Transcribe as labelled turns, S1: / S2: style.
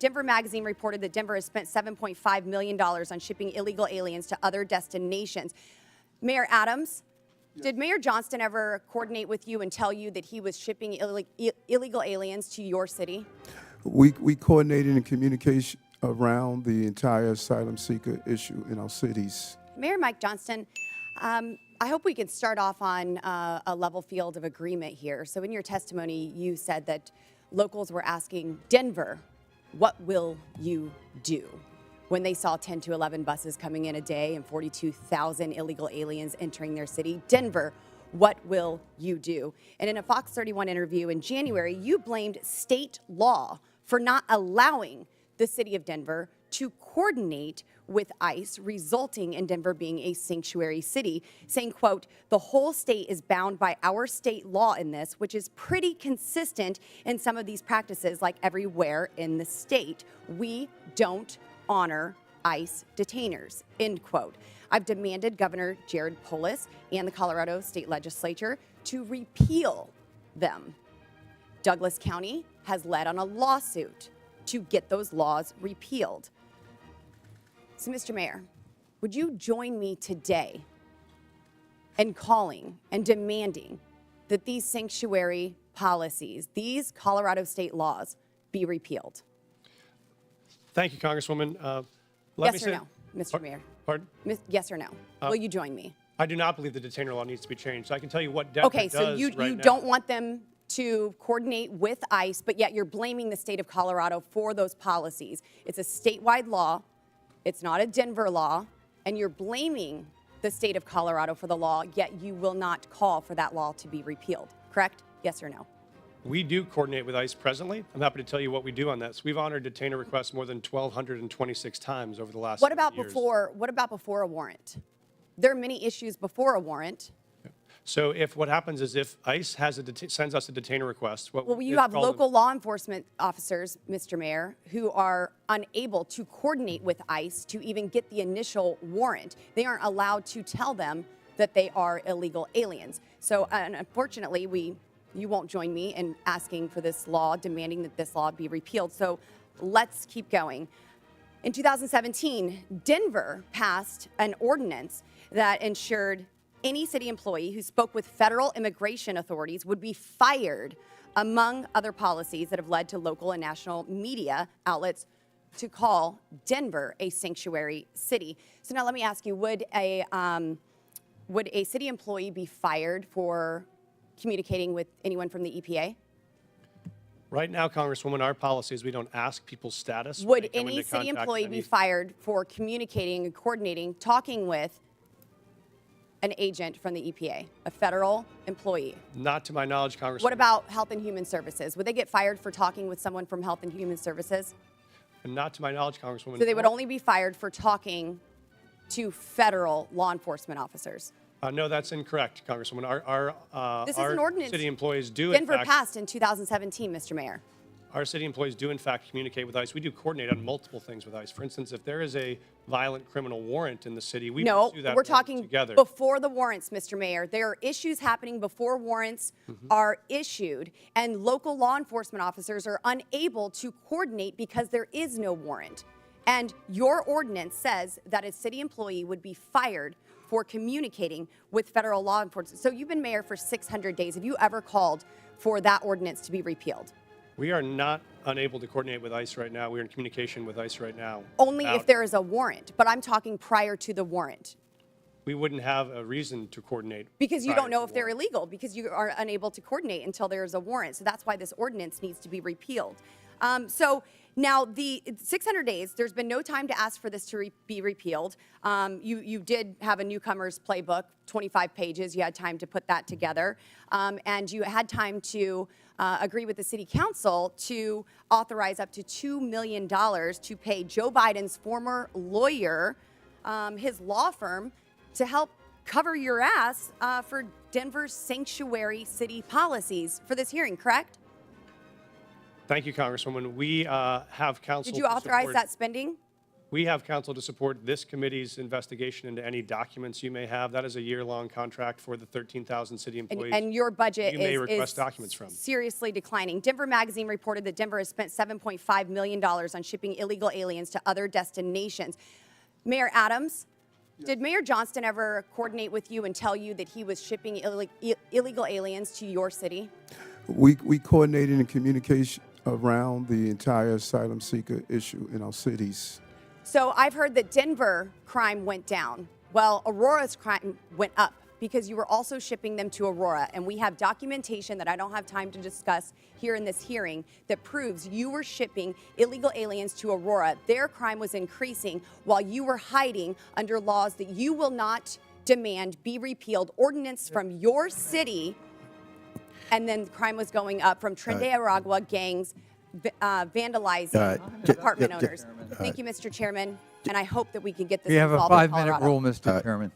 S1: Denver Magazine reported that Denver has spent $7.5 million on shipping illegal aliens to other destinations. Mayor Adams, did Mayor Johnston ever coordinate with you and tell you that he was shipping illegal aliens to your city?
S2: We coordinated in communication around the entire asylum seeker issue in our cities.
S1: Mayor Mike Johnston, I hope we can start off on a level field of agreement here. So in your testimony, you said that locals were asking Denver, what will you do? When they saw 10 to 11 buses coming in a day and 42,000 illegal aliens entering their city. Denver, what will you do? And in a Fox 31 interview in January, you blamed state law for not allowing the city of Denver to coordinate with ICE, resulting in Denver being a sanctuary city, saying, quote, the whole state is bound by our state law in this, which is pretty consistent in some of these practices, like everywhere in the state. We don't honor ICE detainers, end quote. I've demanded Governor Jared Polis and the Colorado State Legislature to repeal them. Douglas County has led on a lawsuit to get those laws repealed. So, Mr. Mayor, would you join me today in calling and demanding that these sanctuary policies, these Colorado state laws, be repealed?
S3: Thank you, Congresswoman.
S1: Yes or no, Mr. Mayor?
S3: Pardon?
S1: Yes or no? Will you join me?
S3: I do not believe the detainer law needs to be changed. So I can tell you what Denver
S1: Okay,
S3: does
S1: so you
S3: right now.
S1: don't want them to coordinate with ICE, but yet you're blaming the state of Colorado for those policies. It's a statewide law. It's not a Denver law. And you're blaming the state of Colorado for the law, yet you will not call for that law to be repealed. Correct? Yes or no?
S3: We do coordinate with ICE presently. I'm happy to tell you what we do on that. So we've honored detainer requests more than 1,226 times over the last
S1: What about
S3: years.
S1: before a warrant? There are many issues before a warrant.
S3: So what happens is if ICE sends us a detainer request,
S1: Well, you have local law enforcement officers, Mr. Mayor, who are unable to coordinate with ICE to even get the initial warrant. They aren't allowed to tell them that they are illegal aliens. So unfortunately, you won't join me in asking for this law, demanding that this law be repealed. So let's keep going. In 2017, Denver passed an ordinance that ensured any city employee who spoke with federal immigration authorities would be fired, among other policies that have led to local and national media outlets to call Denver a sanctuary city. So now let me ask you, would a city employee be fired for communicating with anyone from the EPA?
S3: Right now, Congresswoman, our policy is we don't ask people's status.
S1: Would any city employee be fired for communicating and coordinating, talking with an agent from the EPA, a federal employee?
S3: Not to my knowledge, Congresswoman.
S1: What about Health and Human Services? Would they get fired for talking with someone from Health and Human Services?
S3: And not to my knowledge, Congresswoman.
S1: So they would only be fired for talking to federal law enforcement officers?
S3: No, that's incorrect, Congresswoman.
S1: This is an ordinance
S3: city employees do,
S1: Denver
S3: in fact,
S1: passed in 2017, Mr. Mayor.
S3: Our city employees do, in fact, communicate with ICE. We do coordinate on multiple things with ICE. For instance, if there is a violent criminal warrant in the city, we pursue that
S1: we're talking
S3: together.
S1: Before the warrants, Mr. Mayor. There are issues happening before warrants are issued, and local law enforcement officers are unable to coordinate because there is no warrant. And your ordinance says that a city employee would be fired for communicating with federal law enforcement. So you've been mayor for 600 days. Have you ever called for that ordinance to be repealed?
S3: We are not unable to coordinate with ICE right now. We're in communication with ICE right now.
S1: Only if there is a warrant, but I'm talking prior to the warrant.
S3: We wouldn't have a reason to coordinate.
S1: Because you
S3: prior
S1: don't know
S3: to
S1: if they're
S3: warrant.
S1: illegal, because you are unable to coordinate until there's a warrant. So that's why this ordinance needs to be repealed. So now the 600 days, there's been no time to ask for this to be repealed. You did have a newcomer's playbook, 25 pages. You had time to put that together. And you had time to agree with the city council to authorize up to $2 million to pay Joe Biden's former lawyer, his law firm, to help cover your ass for Denver's sanctuary city policies for this hearing, correct?
S3: Thank you, Congresswoman. We have council.
S1: Did you authorize that spending?
S3: We have counsel to support this committee's investigation into any documents you may have. That is a year-long contract for the 13,000 city employees.
S1: And your budget
S3: you may
S1: is
S3: request documents from.
S1: seriously declining. Denver Magazine reported that Denver has spent $7.5 million on shipping illegal aliens to other destinations. Mayor Adams, did Mayor Johnston ever coordinate with you and tell you that he was shipping illegal aliens to your city?
S2: We coordinated in communication around the entire asylum seeker issue in our cities.
S1: So I've heard that Denver crime went down. Well, Aurora's crime went up because you were also shipping them to Aurora. And we have documentation that I don't have time to discuss here in this hearing that proves you were shipping illegal aliens to Aurora. Their crime was increasing while you were hiding under laws that you will not demand be repealed, ordinance from your city. And then crime was going up from Trinidad Aragua gangs vandalizing apartment owners. Thank you, Mr. Chairman, and I hope that we can get this
S4: We have a
S1: resolved in
S4: 5-minute
S1: Colorado.
S4: rule, Mr. Chairman.